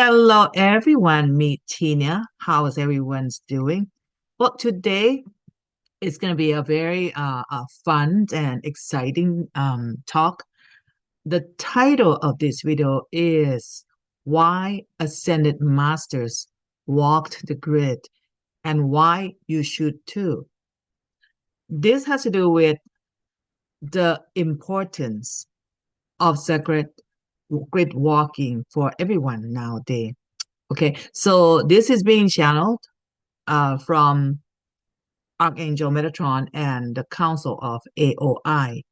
Hello, everyone. Meet Tina. How is everyone's doing? Well, today is going to be a very fun and exciting talk. The title of this video is Why Ascended Masters Walked the Grid and Why You Should Too. This has to do with the importance of sacred grid walking for everyone nowadays. Okay, so this is being channeled from Archangel Metatron and the Council of AOI.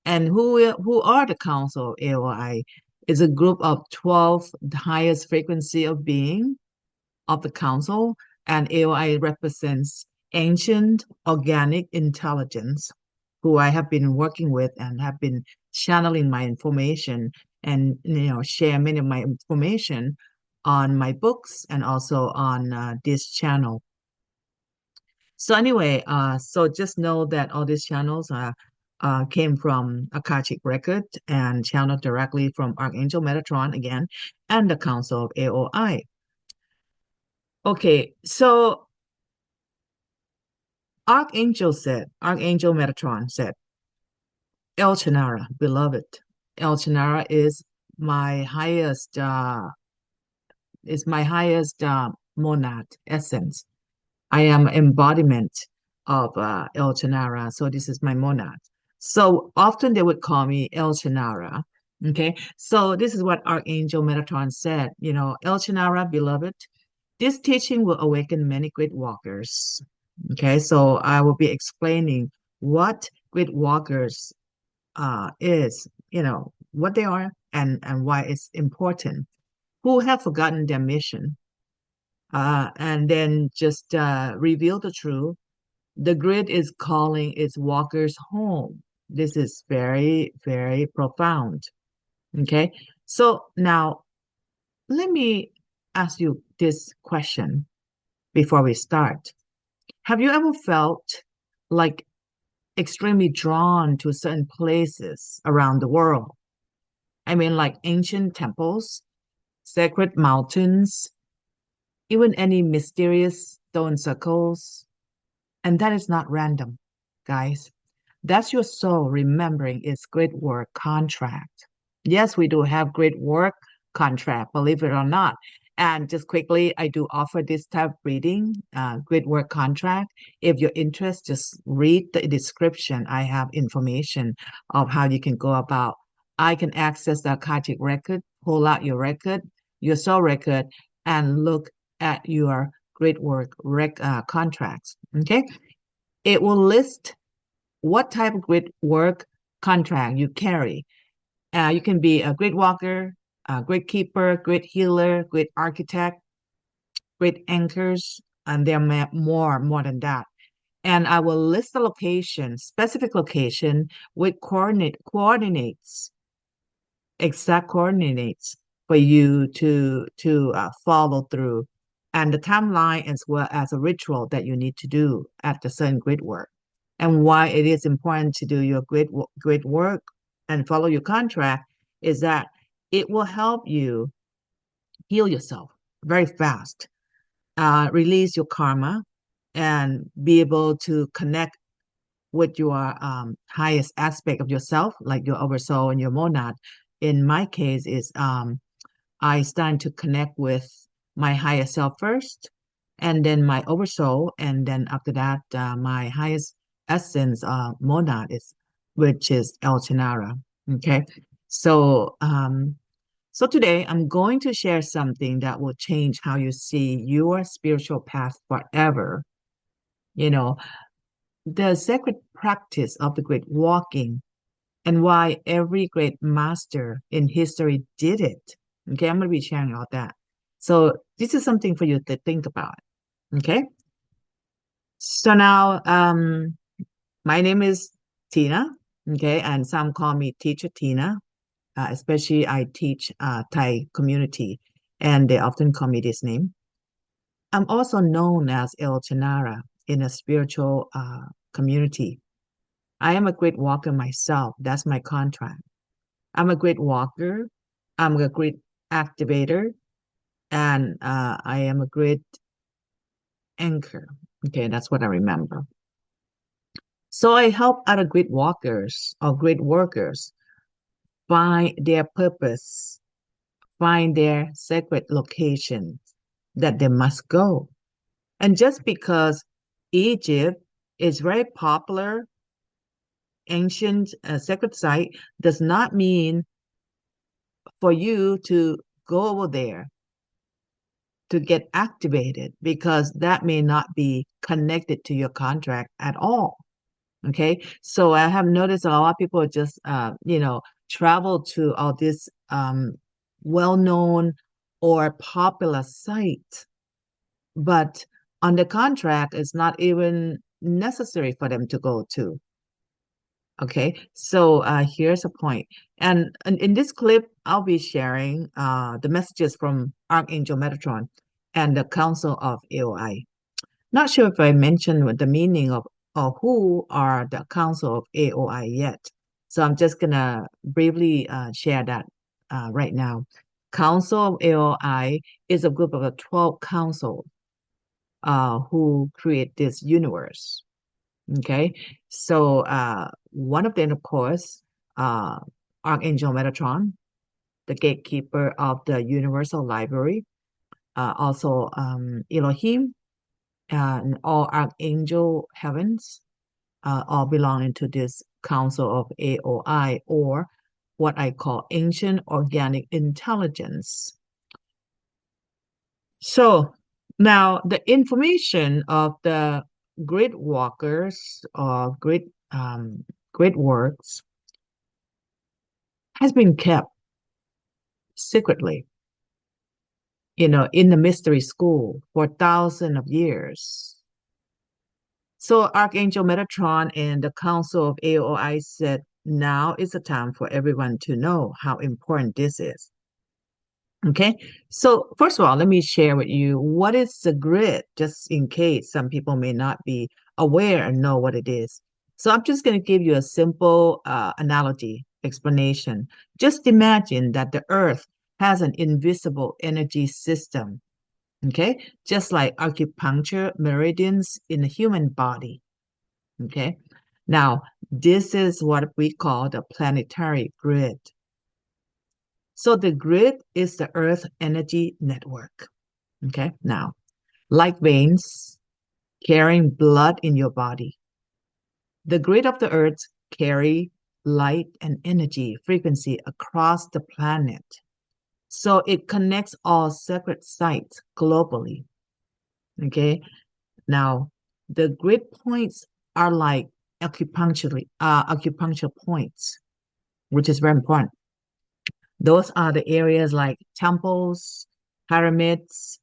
And who are the Council of AOI? Is a group of 12 the highest frequency of being of the Council, and AOI represents ancient organic intelligence, who I have been working with and have been channeling my information and share many of my information on my books and also on this channel. So anyway, so just know that all these channels came from Akashic Record and channeled directly from Archangel Metatron again and the Council of AOI. Okay, so Archangel Metatron said, El Chinara, beloved, El Chinara is my highest monad essence. I am embodiment of El Chinara. So this is my monad. So often they would call me El Chinara. Okay. So this is what Archangel Metatron said, El Chinara, beloved, this teaching will awaken many grid walkers. Okay. So I will be explaining what grid walkers is, what they are and why it's important, who have forgotten their mission and then just reveal the truth. The grid is calling its walkers home. This is very, very profound. Okay. So now let me ask you this question before we start. Have you ever felt like extremely drawn to certain places around the world? I mean, like ancient temples, sacred mountains, even any mysterious stone circles. And that is not random, guys. That's your soul remembering its great work contract. Yes, we do have great work contract, believe it or not. And just quickly, I do offer this type of reading, great work contract. If you're interested, just read the description. I have information of how you can go about. I can access the Akashic record, pull out your soul record, and look at your great work contracts. Okay. It will list what type of grid work contract you carry. You can be a grid walker, a grid keeper, grid healer, grid architect, grid anchors, and there are more than that. And I will list the location, specific location with coordinates, exact coordinates for you to follow through, and the timeline as well as a ritual that you need to do at the certain grid work, and why it is important to do your grid work and follow your contract is that it will help you heal yourself very fast, release your karma, and be able to connect with your highest aspect of yourself, like your oversoul and your monad. In my case, is I stand to connect with my higher self first, and then my oversoul, and then after that, my highest essence, monad is, which is El Chinara. Okay, so so today I'm going to share something that will change how you see your spiritual path forever. You know, the sacred practice of the great walking and why every great master in history did it. Okay, I'm going to be sharing all that. So this is something for you to think about. Okay. So now, my name is Tina. Okay, and some call me Teacher Tina. Especially I teach Thai community, and they often call me this name. I'm also known as El Chanara in a spiritual community. I am a great walker myself. That's my contract. I'm a great walker. I'm a great activator. and I am a grid anchor. Okay, that's what I remember. So I help other grid walkers or grid workers find their purpose, find their sacred location that they must go. And just because Egypt is very popular, ancient sacred site, does not mean for you to go over there to get activated because that may not be connected to your contract at all. Okay. So I have noticed a lot of people just, travel to all this well-known or popular site, but on the contract, it's not even necessary for them to go to. Okay, so here's a point. And in this clip, I'll be sharing the messages from Archangel Metatron and the Council of AOI. Not sure if I mentioned what the meaning of or who are the Council of AOI yet. So I'm just gonna briefly share that right now. Council of AOI is a group of 12 councils who create this universe. Okay, so one of them, of course, uh, Archangel Metatron, the gatekeeper of the Universal Library, also Elohim, and all Archangel heavens, all belonging to this Council of AOI, or what I call Ancient Organic Intelligence. So now the information of the grid walkers or grid works has been kept secretly, in the mystery school for thousands of years. So Archangel Metatron and the Council of AOI said, now is the time for everyone to know how important this is. Okay, so first of all, let me share with you what is the grid, just in case some people may not be aware and know what it is. So I'm just going to give you a simple analogy explanation. Just imagine that the Earth has an invisible energy system, okay, just like acupuncture meridians in the human body, okay. Now, this is what we call the planetary grid. So the grid is the Earth energy network. Okay. Now, like veins carrying blood in your body, the grid of the Earth carry light and energy frequency across the planet. So it connects all sacred sites globally. Okay. Now, the grid points are like acupuncture points, which is very important. Those are the areas like temples, pyramids,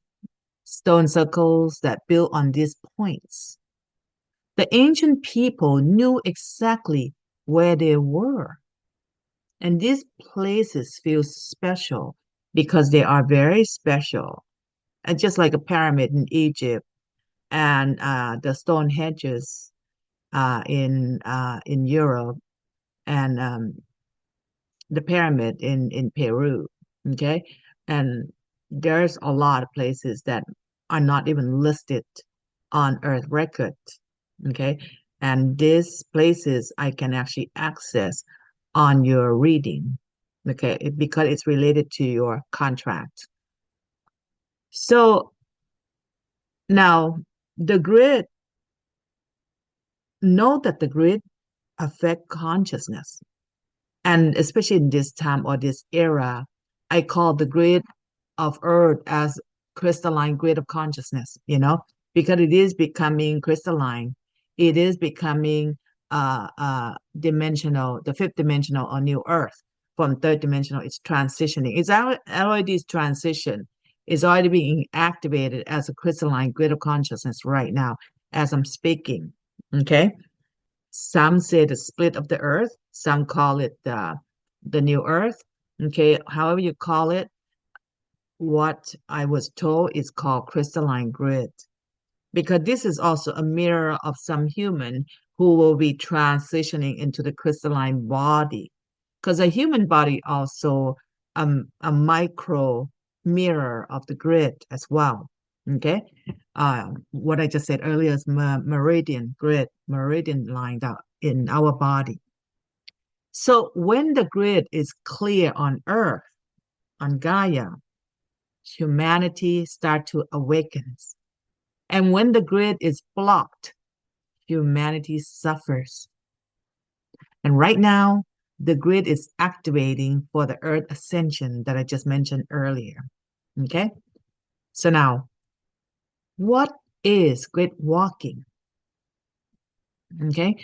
stone circles that built on these points. The ancient people knew exactly where they were. And these places feel special because they are very special. And just like a pyramid in Egypt and the stone hedges in Europe and the pyramid in Peru. Okay. And there's a lot of places that are not even listed on Earth record. Okay. And these places I can actually access on your reading. Okay. Because it's related to your contract. So now the grid, know that the grid affect consciousness. And especially in this time or this era, I call the grid of Earth as crystalline grid of consciousness, because it is becoming crystalline. It is becoming dimensional, the fifth dimensional or new Earth. From third dimensional, it's transitioning. It's already transition. It's already being activated as a crystalline grid of consciousness right now as I'm speaking. Okay. Some say the split of the earth, some call it the new earth. Okay, however you call it, what I was told is called crystalline grid. Because this is also a mirror of some human who will be transitioning into the crystalline body. Because a human body also a micro mirror of the grid as well. Okay. What I just said earlier is meridian grid, meridian lined up in our body. So when the grid is clear on Earth, on Gaia, humanity start to awaken. And when the grid is blocked, humanity suffers. And right now, the grid is activating for the Earth ascension that I just mentioned earlier. Okay. So now, what is grid walking? Okay.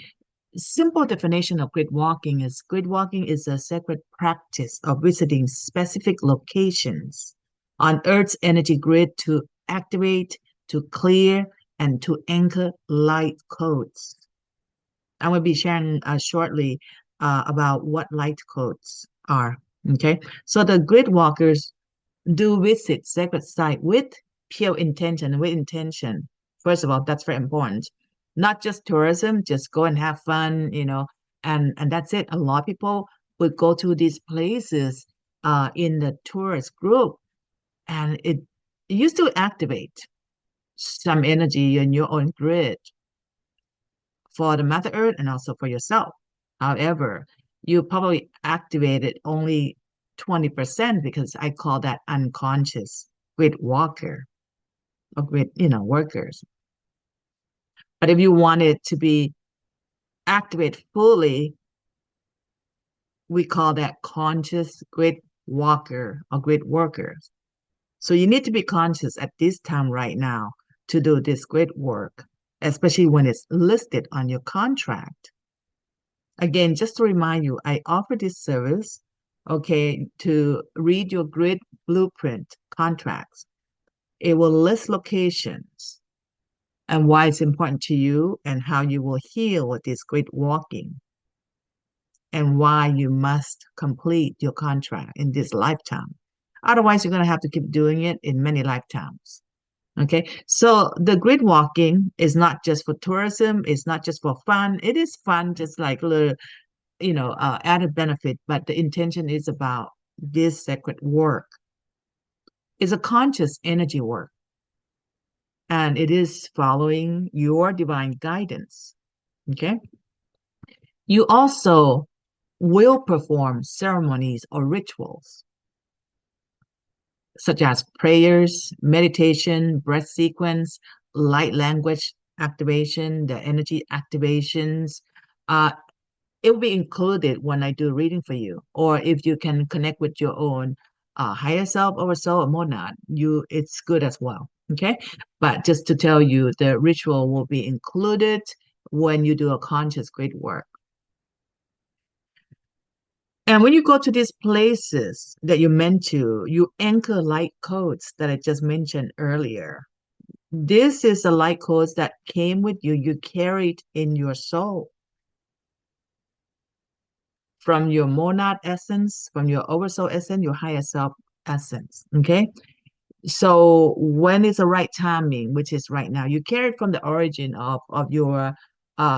Simple definition of grid walking is a sacred practice of visiting specific locations on Earth's energy grid to activate, to clear, and to anchor light codes. I will be sharing shortly about what light codes are. Okay, so the grid walkers do visit sacred site with pure intention, with intention. First of all, that's very important. Not just tourism, just go and have fun, and that's it. A lot of people would go to these places in the tourist group, and it used to activate some energy in your own grid for the Mother Earth and also for yourself. However, you probably activated only 20% because I call that unconscious grid walker or grid, workers. But if you want it to be activated fully, we call that conscious grid walker or grid workers. So you need to be conscious at this time right now to do this grid work, especially when it's listed on your contract. Again, just to remind you, I offer this service, okay, to read your grid blueprint contracts. It will list locations and why it's important to you and how you will heal with this grid walking and why you must complete your contract in this lifetime. Otherwise, you're going to have to keep doing it in many lifetimes. Okay, so the grid walking is not just for tourism, it's not just for fun. It is fun, just like little added benefit, but the intention is about this sacred work. It's a conscious energy work, and it is following your divine guidance. Okay. You also will perform ceremonies or rituals, such as prayers, meditation, breath sequence, light language activation, the energy activations. Uh, it will be included when I do reading for you. Or if you can connect with your own higher self, oversoul, or monad, it's good as well. Okay. But just to tell you, the ritual will be included when you do a conscious grid work. And when you go to these places that you meant to, you anchor light codes that I just mentioned earlier. This is the light codes that came with you, you carried in your soul from your monad essence, from your oversoul essence, your higher self essence. Okay. So when is the right timing, which is right now, you carry it from the origin of your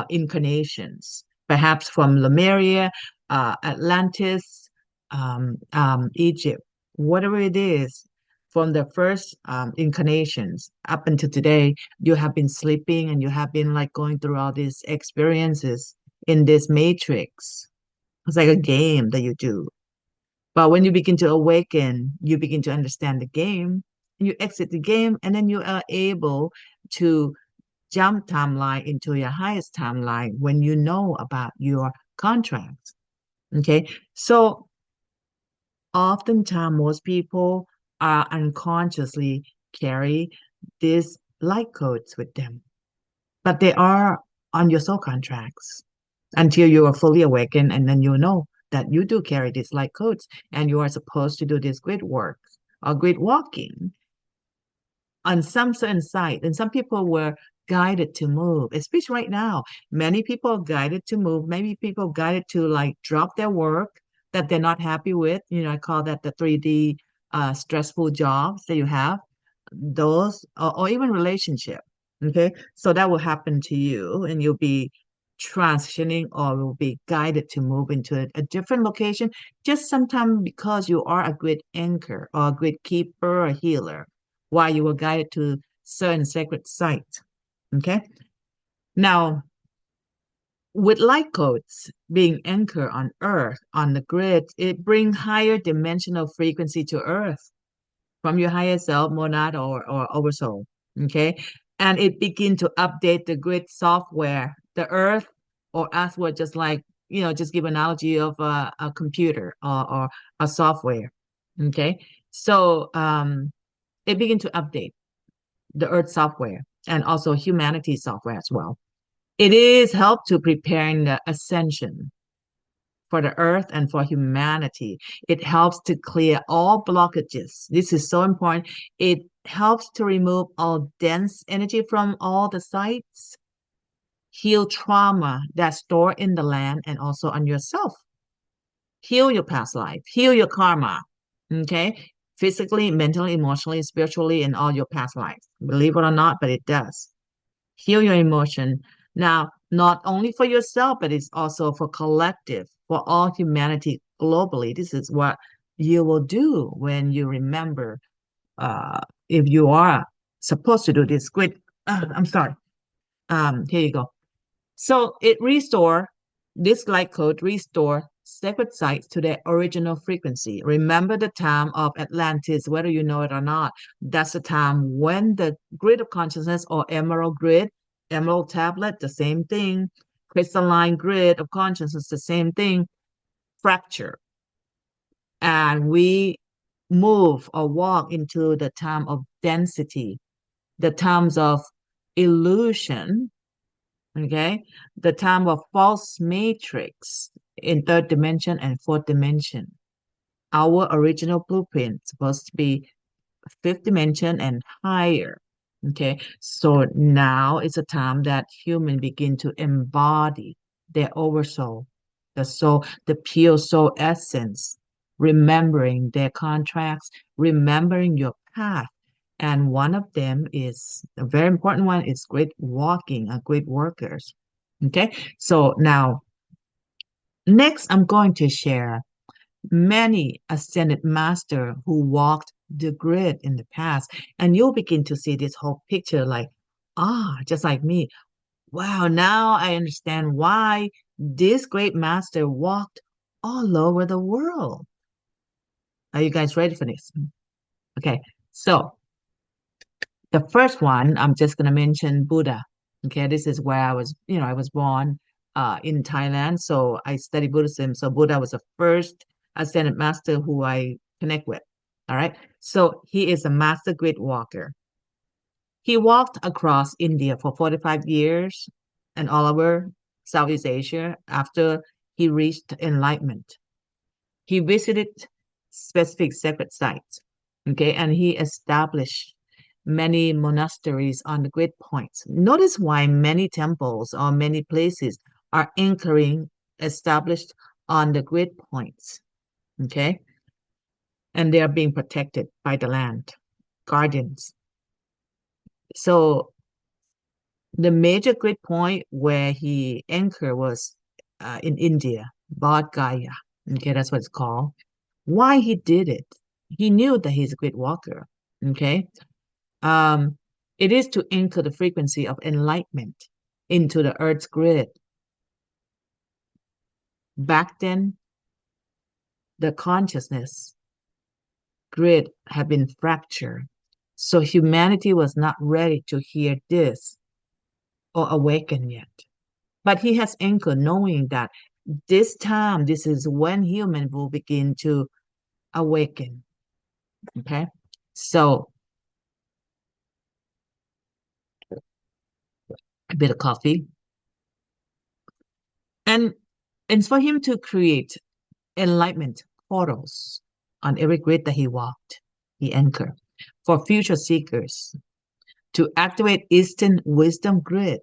incarnations, perhaps from Lemuria, Atlantis, Egypt, whatever it is, from the first incarnations up until today, you have been sleeping and you have been like going through all these experiences in this matrix. It's like a game that you do. But when you begin to awaken, you begin to understand the game, and you exit the game, and then you are able to jump timeline into your highest timeline when you know about your contract. Okay. So oftentimes most people are unconsciously carry these light codes with them, but they are on your soul contracts until you are fully awakened, and then you know that you do carry these light codes and you are supposed to do this grid work or grid walking on some certain site. And some people were guided to move, especially right now. Many people are guided to move. Maybe people guided to like drop their work that they're not happy with. I call that the 3D stressful jobs that you have, those, or even relationship. Okay. So that will happen to you and you'll be transitioning or will be guided to move into a different location, just sometimes because you are a great anchor or a great keeper or healer, while you were guided to certain sacred sites. Okay. Now, with light codes being anchored on Earth, on the grid, it brings higher dimensional frequency to Earth from your higher self, monad, or oversoul. Okay. And it begin to update the grid software. The Earth or us were just like, just give analogy of a computer or a software. Okay. So it begin to update the Earth software and also humanity software as well. It is help to preparing the ascension for the earth and for humanity. It helps to clear all blockages. This is so important. It helps to remove all dense energy from all the sites, heal trauma that's stored in the land and also on yourself. Heal your past life, heal your karma. Okay? Physically, mentally, emotionally, spiritually, in all your past lives. Believe it or not, but it does. Heal your emotion. Now, not only for yourself, but it's also for collective, for all humanity globally. This is what you will do when you remember, uh, if you are supposed to do this. Great. I'm sorry. Here you go. So it restore this light code restore sacred sites to their original frequency. Remember the time of Atlantis, whether you know it or not. That's the time when the grid of consciousness or emerald grid, emerald tablet, the same thing, crystalline grid of consciousness, the same thing, fracture. And we move or walk into the time of density, the times of illusion, okay, the time of false matrix in third dimension and fourth dimension. Our original blueprint supposed to be fifth dimension and higher. Okay, so now it's a time that human begin to embody their oversoul, the soul, the pure soul essence, remembering their contracts, remembering your path. And one of them is a very important one is great walking, a great workers. Okay, so now next I'm going to share many ascended master who walked the grid in the past, and you'll begin to see this whole picture like, just like me. Wow, now I understand why this great master walked all over the world. Are you guys ready for this? Okay, so the first one, I'm just going to mention Buddha. Okay, this is where I was born in Thailand. So I study Buddhism. So Buddha was the first ascended master who I connect with. All right. So he is a master grid walker. He walked across India for 45 years and all over Southeast Asia after he reached enlightenment. He visited specific sacred sites. Okay, and he established many monasteries on the grid points. Notice why many temples or many places are anchoring established on the grid points. Okay. And they are being protected by the land, guardians. So the major grid point where he anchored was in India, Bodh Gaya. Okay, that's what it's called. Why he did it? He knew that he's a grid walker. Okay. Um, it is to anchor the frequency of enlightenment into the Earth's grid. Back then, the consciousness grid had been fractured. So humanity was not ready to hear this or awaken yet. But he has anchored knowing that this time, this is when human will begin to awaken. Okay. So a bit of coffee. And it's for him to create enlightenment portals on every grid that he walked, he anchored for future seekers to activate Eastern wisdom grid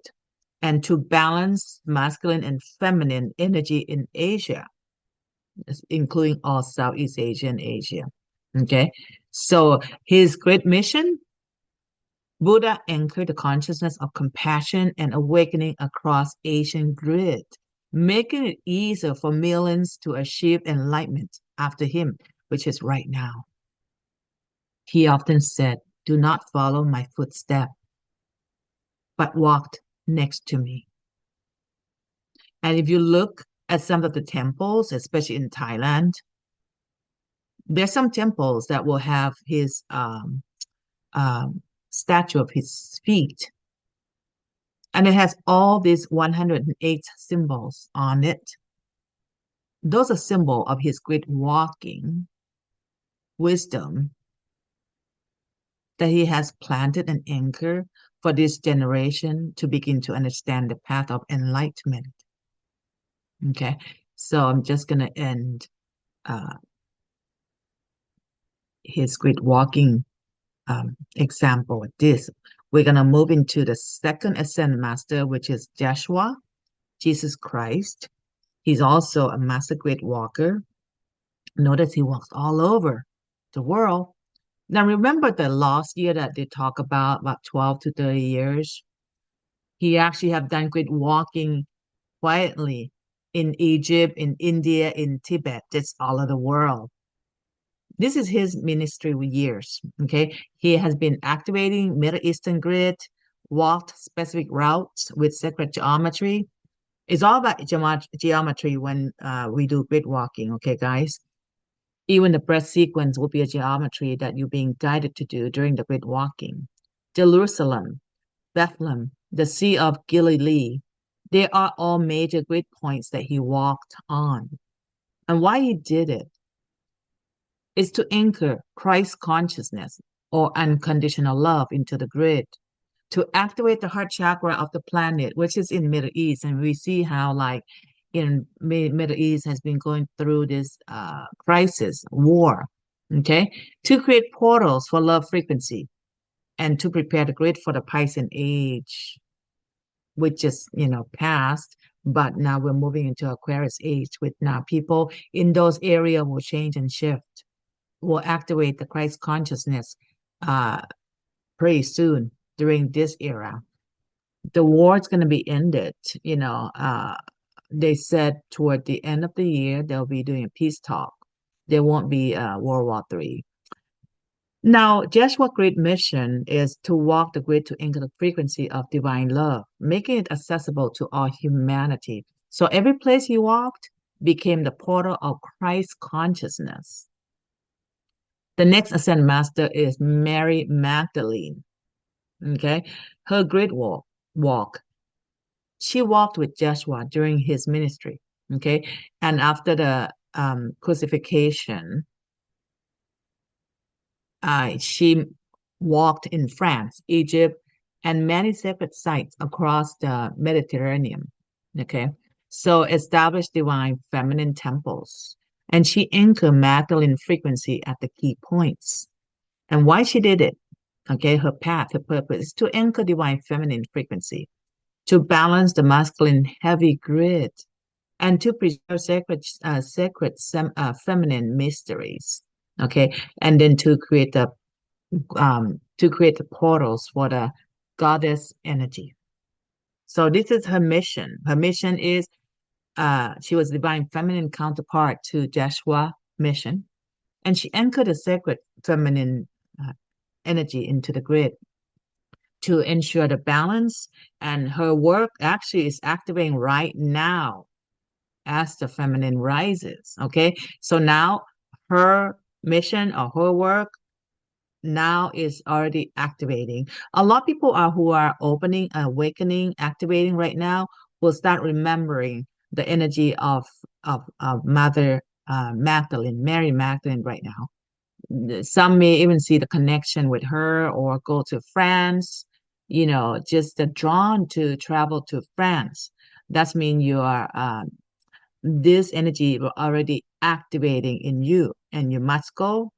and to balance masculine and feminine energy in Asia, including all Southeast Asia and Asia. Okay. So his great mission Buddha anchored the consciousness of compassion and awakening across Asian grid, making it easier for millions to achieve enlightenment after him, which is right now. He often said, "Do not follow my footsteps, but walk next to me." And if you look at some of the temples, especially in Thailand, there's some temples that will have his um, statue of his feet. And it has all these 108 symbols on it. Those are symbols of his great walking wisdom that he has planted an anchor for this generation to begin to understand the path of enlightenment. Okay, so I'm just going to end uh, his great walking example with this. We're going to move into the second ascended master, which is Joshua, Jesus Christ. He's also a master great walker. Notice he walks all over the world. Now, remember the last year that they talk about 12 to 30 years? He actually have done great walking quietly in Egypt, in India, in Tibet, just all of the world. This is his ministry with years, okay? He has been activating Middle Eastern grid, walked specific routes with sacred geometry. It's all about geometry when we do grid walking, okay, guys? Even the breath sequence will be a geometry that you're being guided to do during the grid walking. Jerusalem, Bethlehem, the Sea of Galilee, they are all major grid points that he walked on. And why he did it is to anchor Christ consciousness or unconditional love into the grid, to activate the heart chakra of the planet, which is in Middle East. And we see how like in Middle East has been going through this crisis, war, okay, to create portals for love frequency and to prepare the grid for the Piscean age, which is, passed. But now we're moving into Aquarius age with now people in those areas will change and shift, will activate the Christ consciousness uh, pretty soon during this era. The war is going to be ended. They said toward the end of the year they'll be doing a peace talk. There won't be World War III. Now, Joshua's great mission is to walk the grid to anchor the frequency of divine love, making it accessible to all humanity. So every place he walked became the portal of Christ consciousness. The next ascent master is Mary Magdalene. Okay, her grid walk. She walked with Joshua during his ministry. Okay, and after the crucifixion, she walked in France, Egypt, and many sacred sites across the Mediterranean. Okay, so established divine feminine temples, and she anchored Magdalene frequency at the key points. And why she did it? Okay, her path, her purpose is to anchor divine feminine frequency, to balance the masculine heavy grid, and to preserve feminine mysteries. Okay, and then to create the portals for the goddess energy. So this is her mission. Her mission is she was divine feminine counterpart to Joshua mission, and she anchored the sacred feminine energy into the grid to ensure the balance. And her work actually is activating right now as the feminine rises. Okay, so now her mission or her work now is already activating. A lot of people who are opening, awakening, activating right now will start remembering the energy of Mother Magdalene, Mary Magdalene right now. Some may even see the connection with her or go to France, just drawn to travel to France. That's mean you are this energy already activating in you, and you must go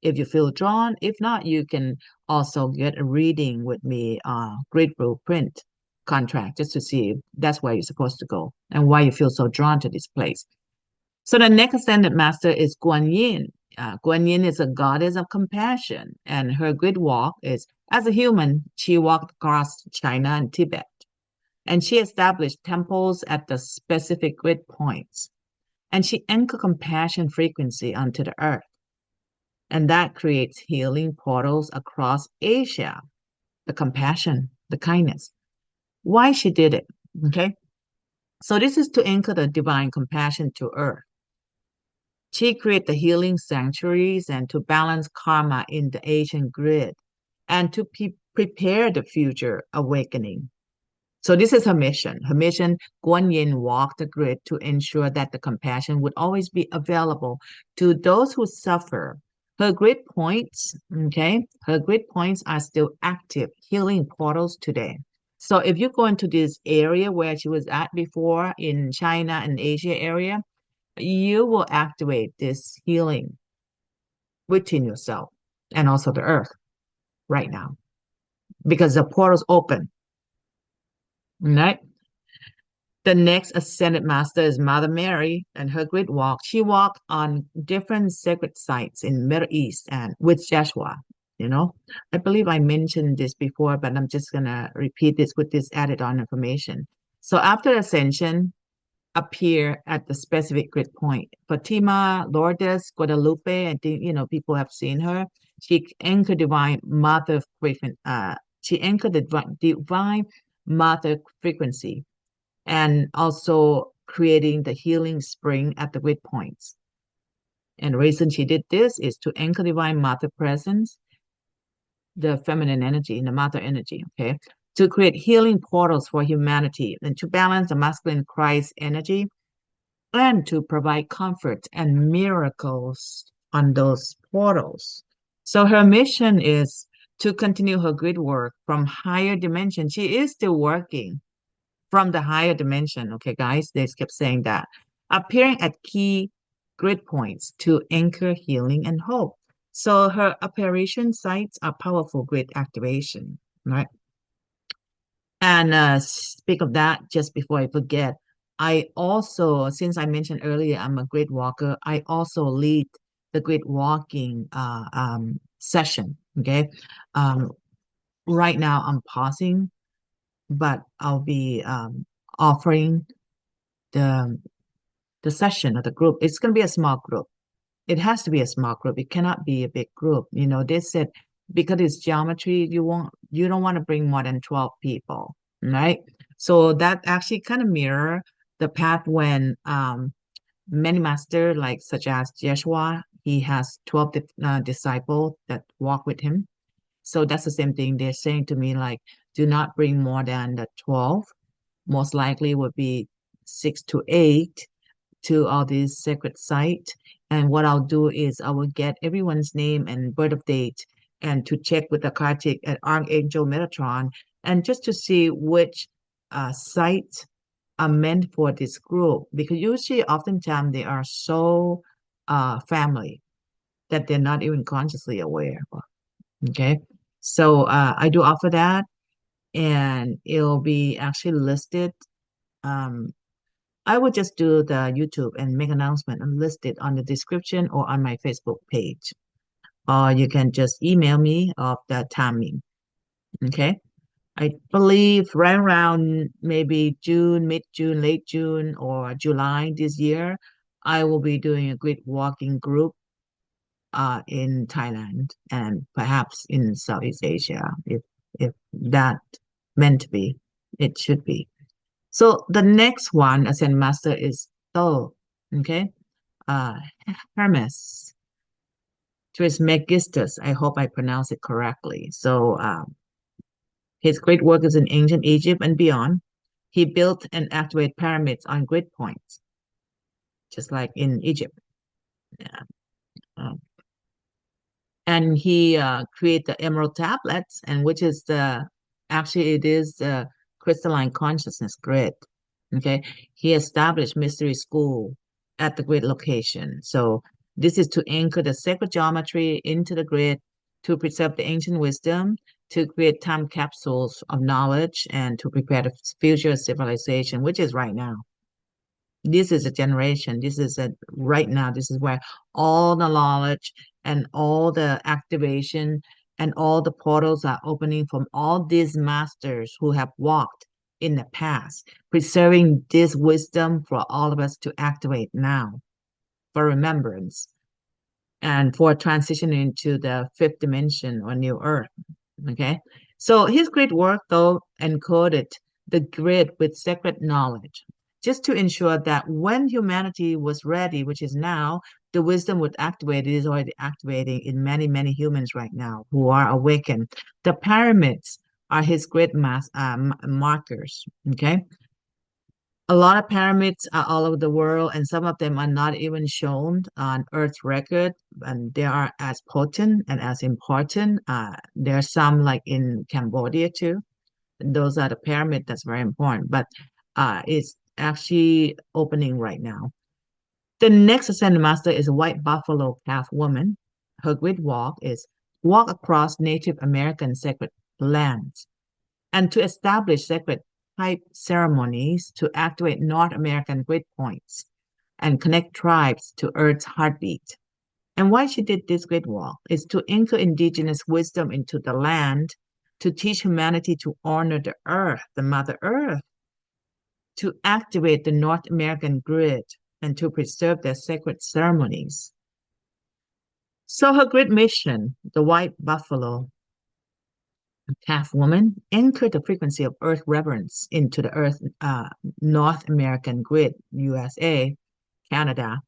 if you feel drawn. If not, you can also get a reading with me, Grid Blueprint contract, just to see if that's where you're supposed to go and why you feel so drawn to this place. So the next ascended master is Guan Yin. Guan Yin is a goddess of compassion, and her grid walk is As a human, she walked across China and Tibet, and she established temples at the specific grid points, and she anchored compassion frequency onto the earth, and that creates healing portals across Asia. The compassion, the kindness. Why she did it? Okay. So this is to anchor the divine compassion to earth. She created the healing sanctuaries and to balance karma in the Asian grid and to prepare the future awakening. So this is her mission. Her mission, Guan Yin walked the grid to ensure that the compassion would always be available to those who suffer. Her grid points, okay, her grid points are still active healing portals today. So if you go into this area where she was at before in China and Asia area, you will activate this healing within yourself and also the earth right now because the portal's open, right? The next ascended master is Mother Mary and her grid walk. She walked on different sacred sites in Middle East and with Joshua. You know, I believe I mentioned this before, but I'm just gonna repeat this with this added on information. So after ascension, appear at the specific grid point. Fatima, Lourdes, Guadalupe, I think people have seen her. She anchored divine mother frequency. She anchored the divine mother frequency and also creating the healing spring at the grid points. And the reason she did this is to anchor divine mother presence, the feminine energy, the mother energy, okay? To create healing portals for humanity and to balance the masculine Christ energy and to provide comfort and miracles on those portals. So her mission is to continue her grid work from higher dimension. She is still working from the higher dimension. Okay, guys, they kept saying that. Appearing at key grid points to anchor healing and hope. So her apparition sites are powerful grid activation, right? And speak of that, just before I forget, I also, since I mentioned earlier, I'm a grid walker. I also lead the grid walking session. Okay, um, right now I'm pausing, but I'll be offering the the session or the group. It's going to be a small group. It has to be a small group. It cannot be a big group. They said because it's geometry, you don't want to bring more than 12 people, right? So that actually kind of mirror the path when many master like such as Joshua, he has 12 disciples that walk with him. So that's the same thing they're saying to me, like, do not bring more than the 12. Most likely would be 6 to 8 to all these sacred sites. And what I'll do is I will get everyone's name and birth of date and to check with the Kartik and Archangel Metatron and just to see which sites are meant for this group. Because usually, oftentimes, they are so family that they're not even consciously aware. Okay. So I do offer that and it'll be actually listed. Um, I would just do the YouTube and make announcement and list it on the description or on my Facebook page. Or you can just email me of the timing. Okay. I believe right around maybe June, mid-June, late June, or July this year, I will be doing a grid walking group in Thailand and perhaps in Southeast Asia if that meant to be. It should be. So the next one, Ascend Master, is Thoth, okay? Uh, Hermes, Trismegistus. I hope I pronounce it correctly. So his great work is in ancient Egypt and beyond. He built and activated pyramids on grid points, just like in Egypt. Yeah. Um, and he created the emerald tablets, and which is actually it is the crystalline consciousness grid. Okay, he established mystery school at the grid location. So this is to anchor the sacred geometry into the grid, to preserve the ancient wisdom, to create time capsules of knowledge, and to prepare the future civilization, which is right now. This is a generation. This is a right now. This is where all the knowledge and all the activation and all the portals are opening from all these masters who have walked in the past, preserving this wisdom for all of us to activate now for remembrance and for transitioning into the fifth dimension or new earth. Okay. So his great work, though, encoded the grid with sacred knowledge, just to ensure that when humanity was ready, which is now, the wisdom would activate. It is already activating in many, many humans right now who are awakened. The pyramids are his great markers. Okay. A lot of pyramids are all over the world, and some of them are not even shown on Earth's record, and they are as potent and as important. There are some like in Cambodia too. Those are the pyramid that's very important, but it's actually opening right now. The next ascended master is a white buffalo calf woman. Her grid walk is walk across Native American sacred lands and to establish sacred type ceremonies to activate North American grid points and connect tribes to Earth's heartbeat. And why she did this grid walk is to anchor indigenous wisdom into the land, to teach humanity to honor the earth, the Mother Earth, to activate the North American grid, and to preserve their sacred ceremonies. So her grid mission, the white buffalo, half woman, anchored the frequency of Earth reverence into the Earth North American grid, USA, Canada,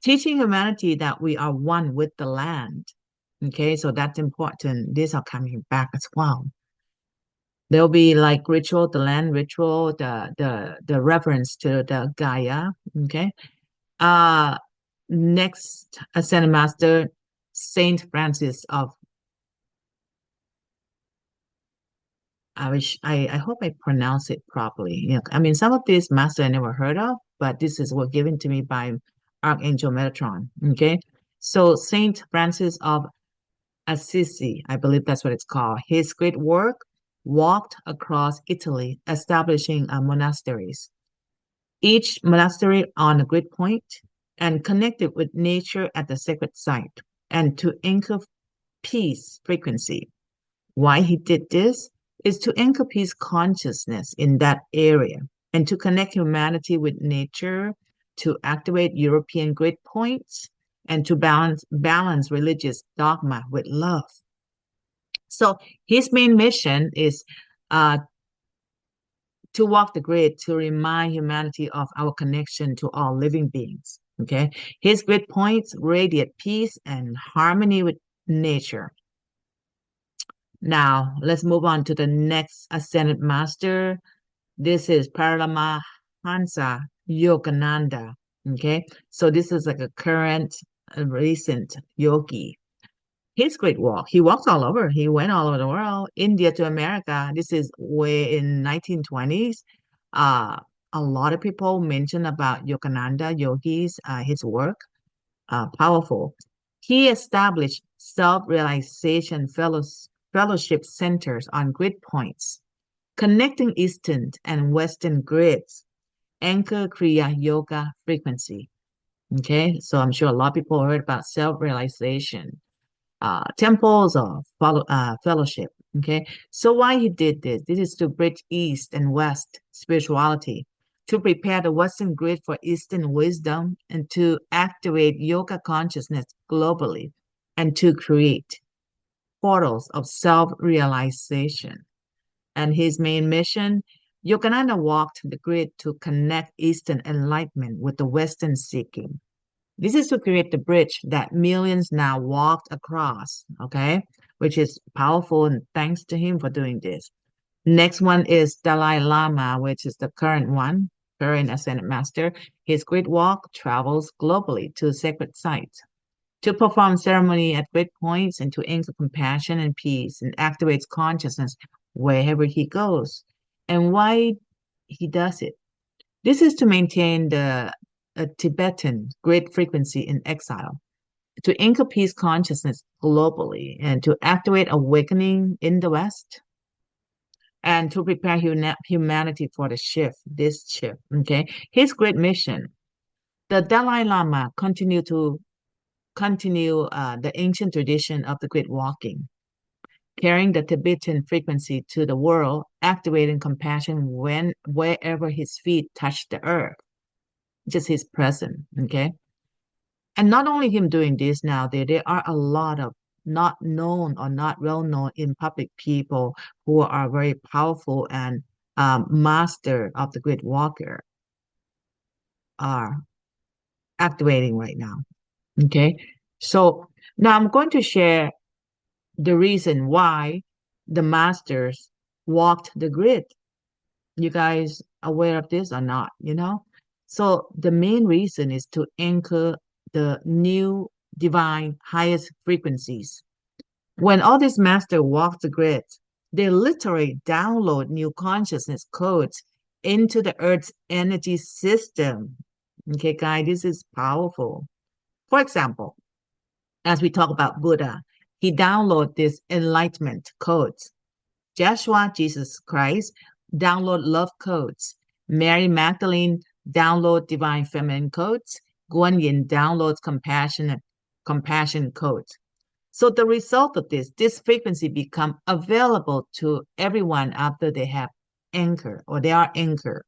teaching humanity that we are one with the land. Okay, so that's important. These are coming back as well. There'll be like ritual, the land ritual, the reverence to the Gaia. Okay. Uh Next Ascended Master, Saint Francis of I hope I pronounce it properly. I mean, some of these masters I never heard of, but this is what given to me by Archangel Metatron. Okay, so Saint Francis of Assisi, I believe that's what it's called. His great work walked across Italy, establishing monasteries, each monastery on a grid point, and connected with nature at the sacred site, and to anchor peace frequency. Why he did this is to anchor peace consciousness in that area and to connect humanity with nature, to activate European grid points, and to balance religious dogma with love. So his main mission is uh, to walk the grid to remind humanity of our connection to all living beings. Okay, his grid points radiate peace and harmony with nature. Now, let's move on to the next ascended master. This is Paralama Hansa Yogananda. Okay, so this is like a current, recent yogi. His great walk, he walks all over. He went all over the world, India to America. This is way in 1920s. Uh, a lot of people mention about Yogananda yogis, his work, powerful. He established self-realization fellowship centers on grid points, connecting Eastern and Western grids, anchor Kriya Yoga frequency. Okay, so I'm sure a lot of people heard about self-realization, temples of fellowship. Okay, so why he did this? This is to bridge East and West spirituality, to prepare the Western grid for Eastern wisdom, and to activate yoga consciousness globally, and to create portals of self-realization. And his main mission, Yogananda walked the grid to connect Eastern enlightenment with the Western seeking. This is to create the bridge that millions now walked across, okay? Which is powerful, and thanks to him for doing this. Next one is Dalai Lama, which is the current one, current Ascended Master. His grid walk travels globally to sacred sites to perform ceremony at grid points and to anchor compassion and peace and activates consciousness wherever he goes. And why he does it? This is to maintain the Tibetan grid frequency in exile, to anchor peace consciousness globally, and to activate awakening in the West, and to prepare humanity for the shift, this shift. Okay, his great mission. The Dalai Lama continue the ancient tradition of the grid walking. carrying the Tibetan frequency to the world, activating compassion wherever his feet touch the earth, just his presence. Okay. And not only him doing this now, there are a lot of not known or not well known in public people who are very powerful and master of the grid walker are activating right now. Okay. So now I'm going to share the reason why the masters walked the grid. You guys aware of this or not? So the main reason is to anchor the new divine highest frequencies. When all these masters walk the grid, they literally download new consciousness codes into the earth's energy system. Okay, guys, this is powerful. For example, as we talk about Buddha, he downloaded this enlightenment codes. Joshua, Jesus Christ, download love codes. Mary Magdalene, download divine feminine codes. Guan Yin downloads compassion codes. So the result of this frequency become available to everyone after they have anchor or they are anchored,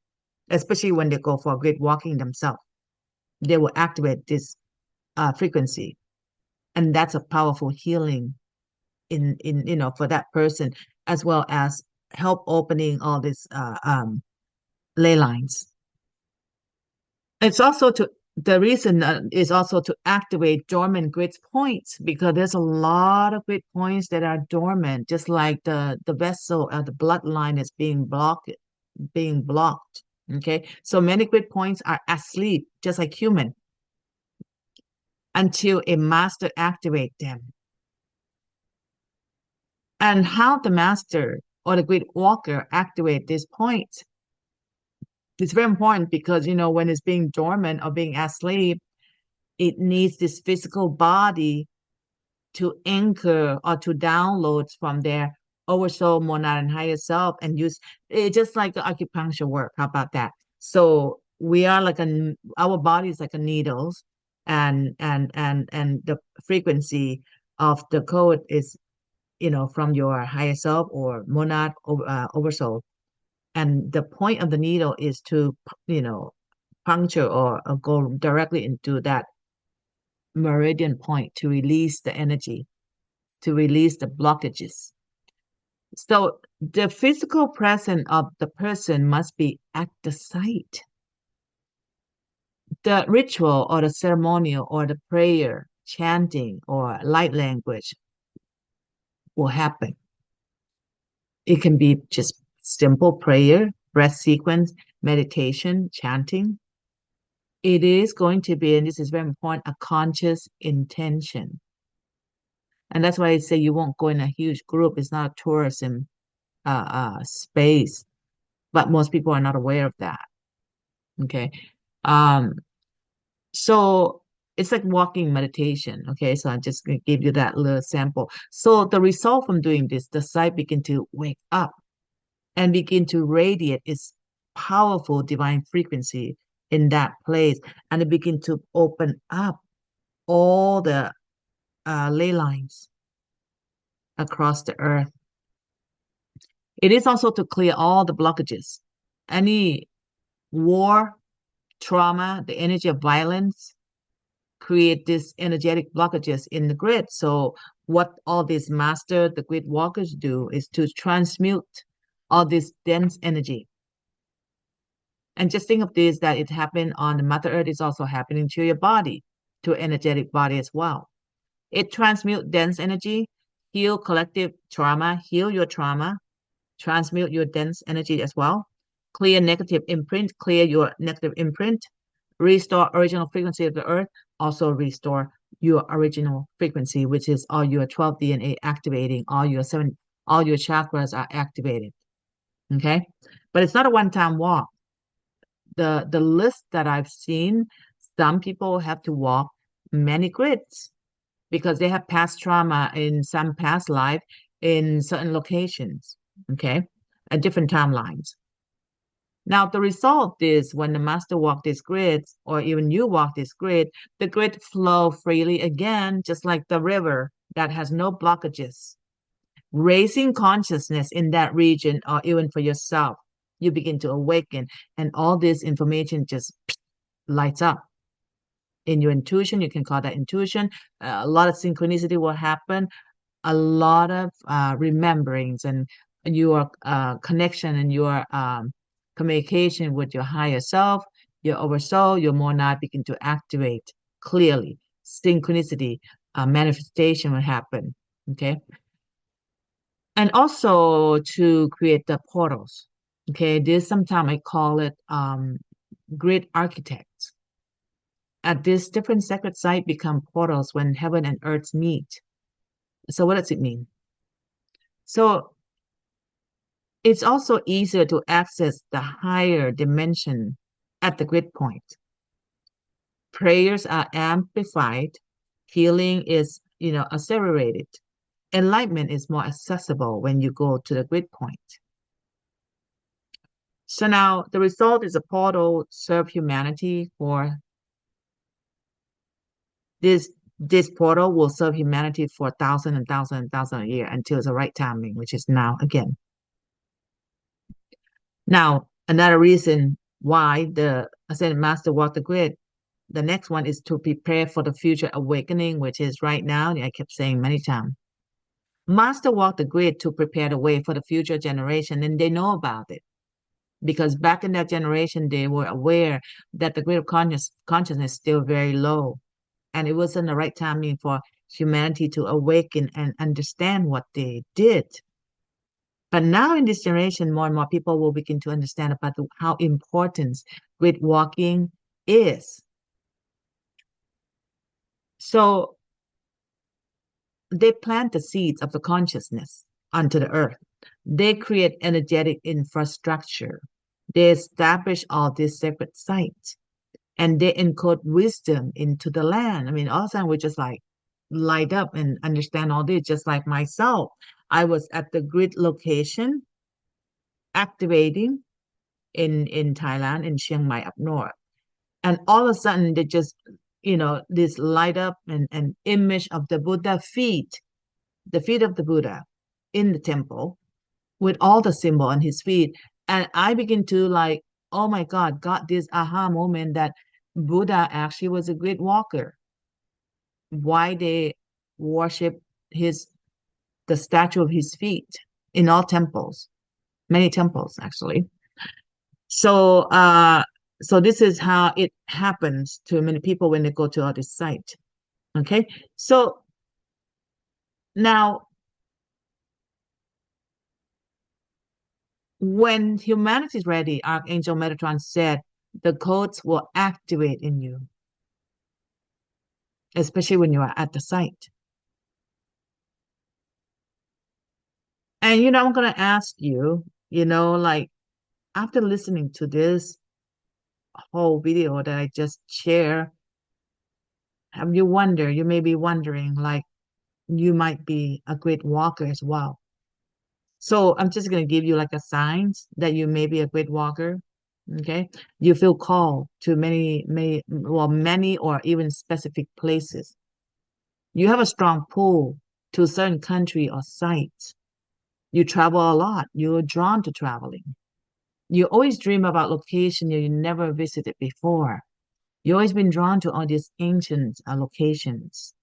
especially when they go for grid walking themselves. They will activate this frequency, and that's a powerful healing in for that person, as well as help opening all these ley lines. It's also to the reason is also to activate dormant grid points, because there's a lot of grid points that are dormant, just like the vessel the bloodline is being blocked. Okay, so many grid points are asleep, just like human, until a master activate them. And how the master or the grid walker activate this point, it's very important, because when it's being dormant or being asleep, it needs this physical body to anchor or to download from their oversoul, monad, and higher self, and use it just like the acupuncture work. How about that? So we are like our body is like a needles, and the frequency of the code is from your higher self or monad oversoul. And the point of the needle is to, puncture or go directly into that meridian point to release the energy, to release the blockages. So the physical presence of the person must be at the site. The ritual or the ceremonial or the prayer, chanting, or light language will happen. It can be just simple prayer, breath sequence, meditation, chanting. It is going to be, and this is very important, a conscious intention. And that's why I say you won't go in a huge group. It's not a tourism space, but most people are not aware of that. Okay. Um, so it's like walking meditation. Okay. So I'm just going to give you that little sample. So the result from doing this, the site begin to wake up and begin to radiate its powerful divine frequency in that place, and it begin to open up all the ley lines across the earth. It is also to clear all the blockages, any war, trauma, the energy of violence, create these energetic blockages in the grid. So what all these the grid walkers do is to transmute all this dense energy. And just think of this, that it happened on the Mother Earth, is also happening to your body, to energetic body as well. It transmute dense energy, heal collective trauma, heal your trauma, transmute your dense energy as well, clear negative imprint, clear your negative imprint, restore original frequency of the earth, also restore your original frequency, which is all your 12 DNA activating, all your chakras are activated. Okay. But it's not a one-time walk. The list that I've seen, some people have to walk many grids because they have past trauma in some past life in certain locations, okay, at different timelines. Now, the result is when the master walk this grid, or even you walk this grid, the grid flow freely again, just like the river that has no blockages. raising consciousness in that region or even for yourself. You begin to awaken, and all this information just lights up in your intuition. You can call that intuition. A lot of synchronicity will happen, a lot of rememberings, and your connection and your communication with your higher self, your oversoul, your monad begin to activate clearly. Synchronicity, manifestation will happen. Okay. And also to create the portals. Okay. This sometimes I call it grid architects. At this different sacred site become portals when heaven and earth meet. So what does it mean? So it's also easier to access the higher dimension at the grid point. Prayers are amplified, healing is, accelerated. Enlightenment is more accessible when you go to the grid point. So now the result is a portal serve humanity for this portal will serve humanity for 1,000 and 1,000 and 1,000 a year until it's the right timing, which is now again. Now, another reason why the Ascended Master walked the grid, the next one is to prepare for the future awakening, which is right now. I kept saying many times. Master walked the grid to prepare the way for the future generation, and they know about it. Because back in that generation, they were aware that the grid of consciousness is still very low. And it wasn't the right timing for humanity to awaken and understand what they did. But now in this generation, more and more people will begin to understand about how important grid walking is. So they plant the seeds of the consciousness onto the earth. They create energetic infrastructure. They establish all these sacred sites, and they encode wisdom into the land. I mean, all of a sudden we just like light up and understand all this, just like myself. I was at the grid location activating in Thailand, in Chiang Mai up north. And all of a sudden they just, this light up and image of the Buddha feet, the feet of the Buddha in the temple with all the symbol on his feet. And I begin to like, oh my God, got this aha moment that Buddha actually was a great walker. Why they worship the statue of his feet in all temples, many temples actually. So so this is how it happens to many people when they go to this site. Okay. So now when humanity is ready, Archangel Metatron said the codes will activate in you, especially when you are at the site. And I'm gonna ask you, like after listening to this whole video that I just shared, you may be wondering, like, you might be a great walker as well. So I'm just going to give you like a signs that you may be a great walker. Okay. You feel called to many or even specific places. You have a strong pull to a certain country or site. You travel a lot. You're drawn to traveling. You always dream about location you never visited before. You always been drawn to all these ancient locations,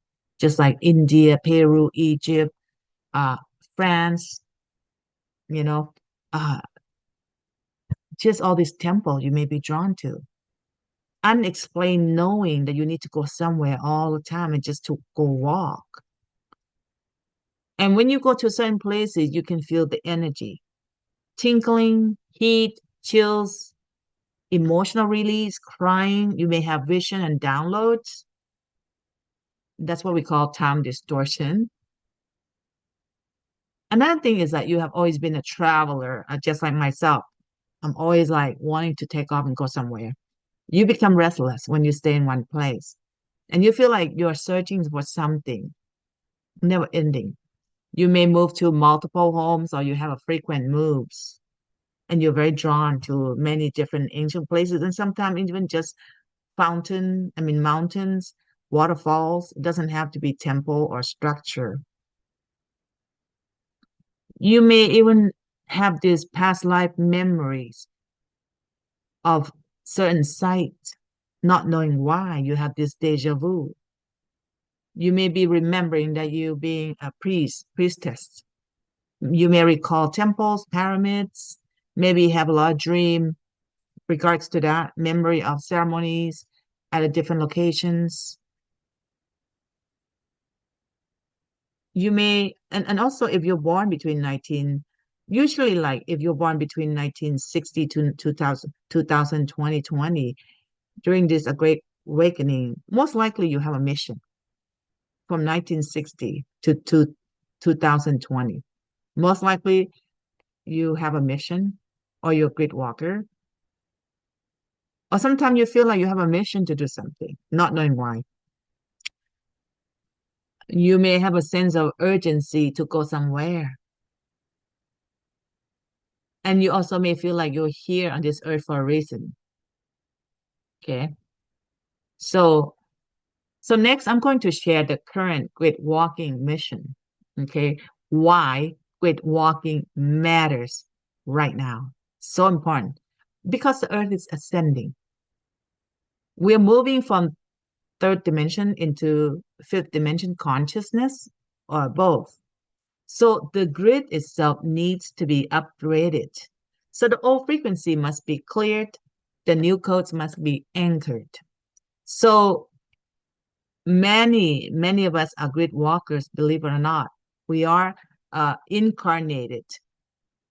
just like India, Peru, Egypt, uh, France, you know, uh, just all these temples you may be drawn to. Unexplained knowing that you need to go somewhere all the time and just to go walk. And when you go to certain places, you can feel the energy, tingling, heat, chills, emotional release, crying. You may have vision and downloads. That's what we call time distortion. Another thing is that you have always been a traveler, just like myself. I'm always like wanting to take off and go somewhere. You become restless when you stay in one place and you feel like you're searching for something, never ending. You may move to multiple homes or you have a frequent moves and you're very drawn to many different ancient places and sometimes even just mountains, waterfalls. It doesn't have to be temple or structure. You may even have these past life memories of certain sites, not knowing why you have this deja vu. You may be remembering that you being a priestess. You may recall temples, pyramids, maybe have a lot of dream regards to that, memory of ceremonies at a different locations. You may, and also if you're born between 19, usually like if you're born between 1960 to 2000, during this a great awakening, most likely you have a mission from 1960 to 2020. Most likely you have a mission or you're a grid walker. Or sometimes you feel like you have a mission to do something, not knowing why. You may have a sense of urgency to go somewhere. And you also may feel like you're here on this earth for a reason. Okay. So, so next I'm going to share the current grid walking mission. Okay. Why grid walking matters right now. So important. Because the earth is ascending. We're moving from third dimension into fifth dimension consciousness or both. So the grid itself needs to be upgraded. So the old frequency must be cleared, the new codes must be anchored. So many of us are grid walkers, believe it or not. We are incarnated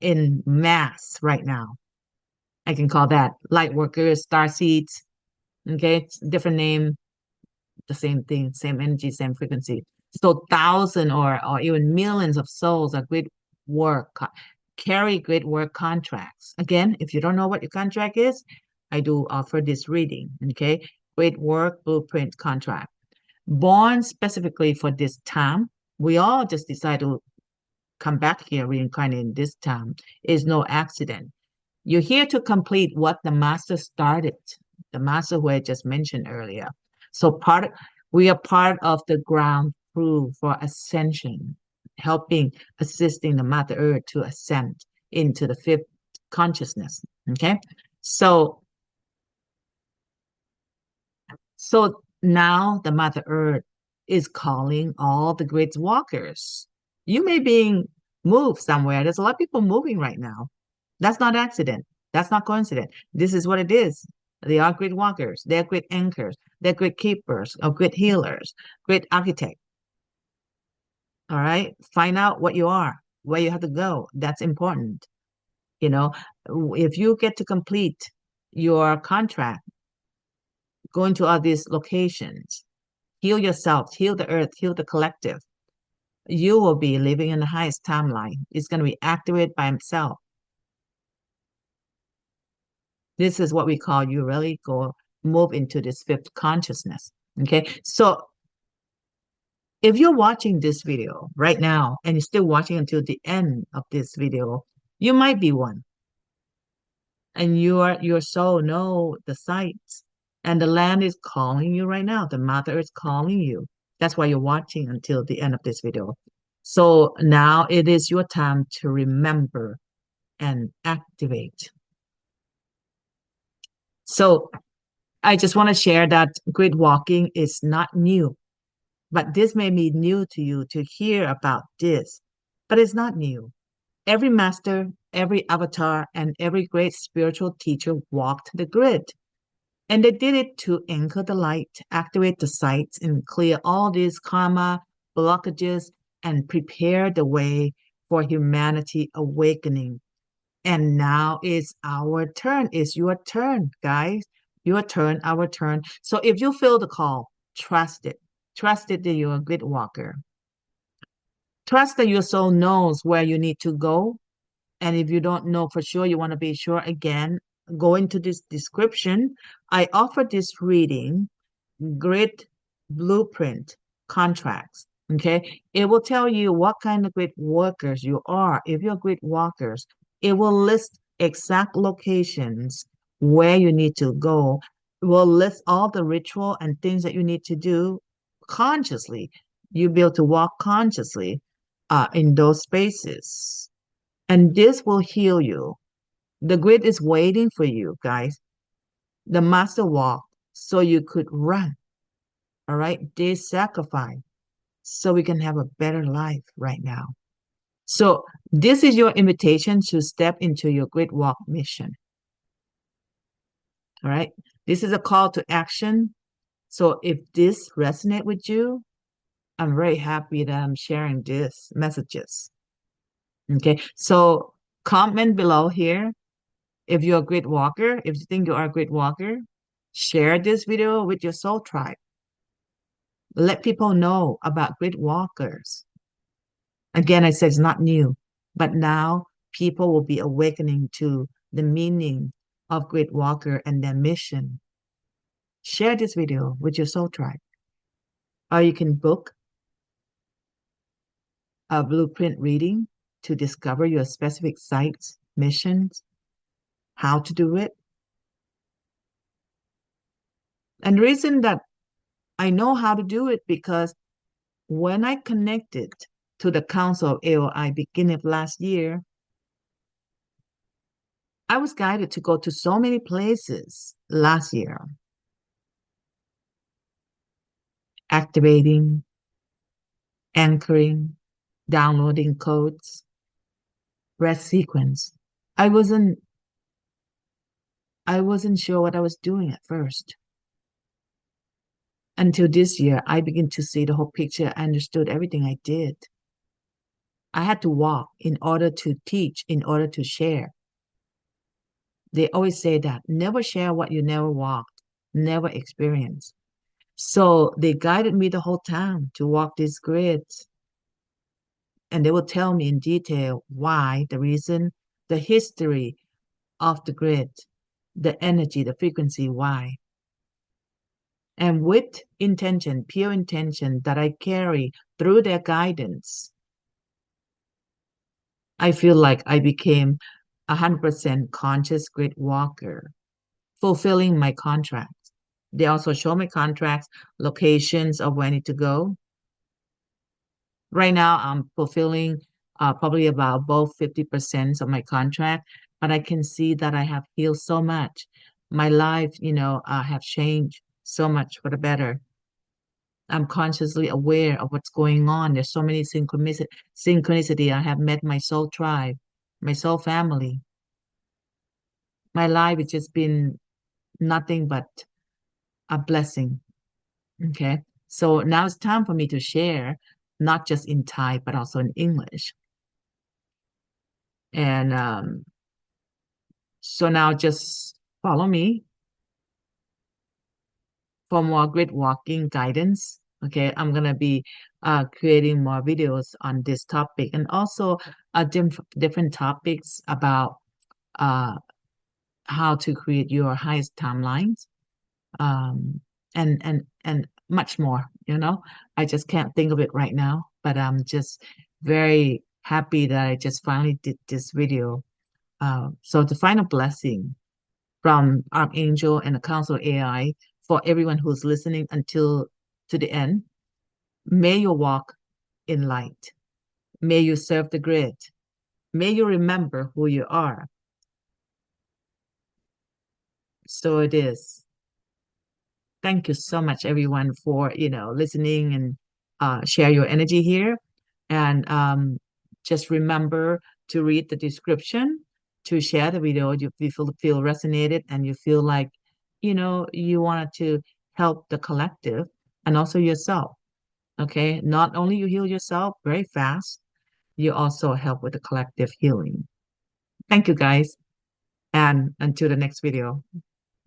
in mass right now. I can call that light workers, star seeds. Okay, it's different name, the same thing, same energy, same frequency. So thousands or even millions of souls are great work, carry great work contracts. Again, if you don't know what your contract is, I do offer this reading. Okay, great work blueprint contract. Born specifically for this time, we all just decide to come back here reincarnated this time. Is no accident. You're here to complete what the master started, the master who I just mentioned earlier. So we are part of the ground crew for ascension, helping, assisting the Mother Earth to ascend into the fifth consciousness. Okay. So, so now the Mother Earth is calling all the great walkers. You may be moved somewhere. There's a lot of people moving right now. That's not accident. That's not coincidence. This is what it is. They are great walkers. They're great anchors. They're great keepers or great healers, great architects. All right. Find out what you are, where you have to go. That's important. You know, if you get to complete your contract, going to all these locations, heal yourself, heal the earth, heal the collective, you will be living in the highest timeline. It's going to be activated by himself. This is what we call you really go move into this fifth consciousness. Okay. So if you're watching this video right now and you're still watching until the end of this video, you might be one. And your soul know the sights. And the land is calling you right now. The mother is calling you. That's why you're watching until the end of this video. So now it is your time to remember and activate. So I just want to share that grid walking is not new, but this may be new to you to hear about this, but it's not new. Every master, every avatar, and every great spiritual teacher walked the grid. And they did it to anchor the light, activate the sights, and clear all these karma blockages and prepare the way for humanity awakening. And now is our turn. It's your turn, guys. Your turn, our turn. So if you feel the call, trust it. Trust it that you're a good walker. Trust that your soul knows where you need to go. And if you don't know for sure, you want to be sure again, go into this description. I offer this reading, grid blueprint contracts. Okay. It will tell you what kind of grid workers you are. If you're grid walkers, it will list exact locations where you need to go. It will list all the ritual and things that you need to do consciously. You'll be able to walk consciously in those spaces. And this will heal you. The grid is waiting for you, guys. The master walk so you could run. All right. They sacrifice so we can have a better life right now. So this is your invitation to step into your grid walk mission. All right. This is a call to action. So if this resonate with you, I'm very happy that I'm sharing these messages. Okay. So comment below here if you're a grid walker, if you think you are a grid walker, share this video with your soul tribe. Let people know about grid walkers. Again, I said it's not new, but now people will be awakening to the meaning of grid walker and their mission. Share this video with your soul tribe. Or you can book a blueprint reading to discover your specific sites, missions, how to do it. And the reason that I know how to do it because when I connected to the Council of AOI beginning of last year, I was guided to go to so many places last year, activating, anchoring, downloading codes, breath sequence. I wasn't I wasn't sure what I was doing at first. Until this year, I began to see the whole picture. I understood everything I did. I had to walk in order to teach, in order to share. They always say that never share what you never walked, never experienced. So they guided me the whole time to walk these grids. And they will tell me in detail why, the reason, the history of the grid, the energy, the frequency, why. And with intention, pure intention that I carry through their guidance, I feel like I became 100% conscious grid walker, fulfilling my contracts. They also show me contracts, locations of where I need to go. Right now, I'm fulfilling probably about both 50% of my contract, but I can see that I have healed so much. My life, have changed so much for the better. I'm consciously aware of what's going on. There's so many synchronicity. I have met my soul tribe, my soul family. My life has just been nothing but a blessing. Okay. So now it's time for me to share, not just in Thai, but also in English. And so now just follow me for more grid walking guidance. Okay. I'm going to be creating more videos on this topic and also different topics about uh, how to create your highest timelines, and much more. I just can't think of it right now, but I'm just very happy that I just finally did this video. So the final blessing from Archangel and the Council AI for everyone who's listening until to the end. May you walk in light. May you serve the grid. May you remember who you are. So it is. Thank you so much, everyone, for listening and share your energy here. And just remember to read the description, to share the video. You feel resonated, and you feel like you wanted to help the collective and also yourself. Okay, not only you heal yourself very fast, you also help with the collective healing. Thank you, guys, and until the next video.